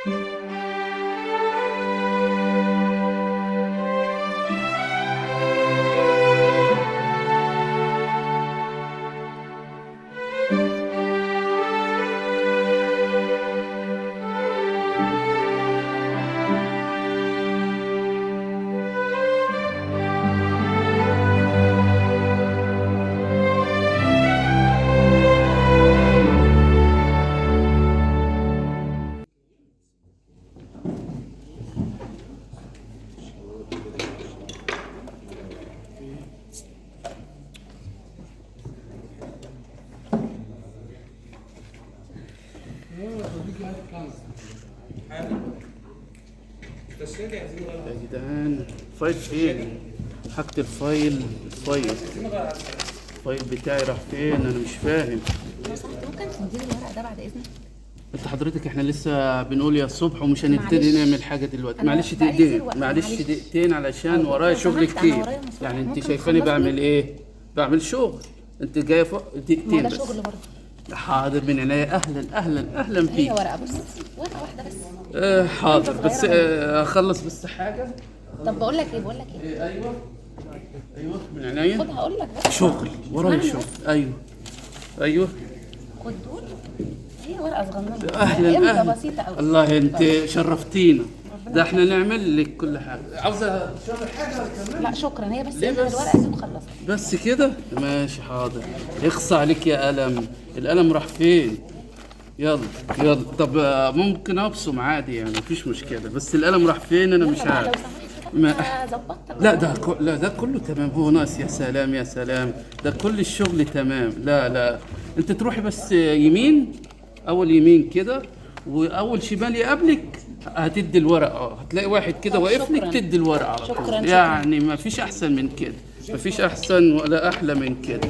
يا جدعان فايل فين؟ حاجة الفايل بتاعي راح فين؟ انا مش فاهم. لو سمحت ممكن تديني الورق ده بعد اذنك؟ انت حضرتك احنا لسه بنقول يا الصبح ومش هنبتدي معلش. نعمل حاجة دلوقتي. أنا معلش بقالي دقيقتين، كتير وقت. معلش معلش. دقيقتين علشان لو ورايا شغل سمحت، أنا كتير. ورايا مصالح. يعني انت ممكن شايفاني تخلصني؟ بعمل ايه؟ بعمل شغل. انت جايه فوق ما دقيقتين ده بس. شغل برضه. حاضر من عينيا. اهلا هي فيك. ورقه بص، ورقه واحده بس. حاضر أنت بس صغيرة اخلص بس حاجة. طب بقول لك ايه ايوه من عينيا. خد هقول لك بس. شغل ورايا اسمعني شغل. بس. ايوه خد دول، هي ورقه صغننه اهلا امضه بسيطه قوي. الله انت شرفتينا. ده احنا نعمل لك كل حاجه. عاوزه تشرب حاجه كمان؟ لا شكرا، هي بس ليه امضي بس؟ الورقه دي وخلصت. بس كده ماشي حاضر. اخصى عليك يا قلم. القلم راح فين؟ يلا طب ممكن ابصم عادي يعني مفيش مشكله بس القلم راح فين انا مش يلا بقى لو عارف. سمحت ما- كده ظبطت. لا ده كله تمام. هو ناقص. يا سلام ده كل الشغل تمام. لا انت تروحي بس يمين. اول يمين كده واول شمال يقابلك هتدي الورقه. هتلاقي واحد كده طب واقف لك شكراً. تدي الورقه على شكراً، طول. شكراً. يعني ما فيش احسن من كده. ما فيش احسن ولا احلى من كده.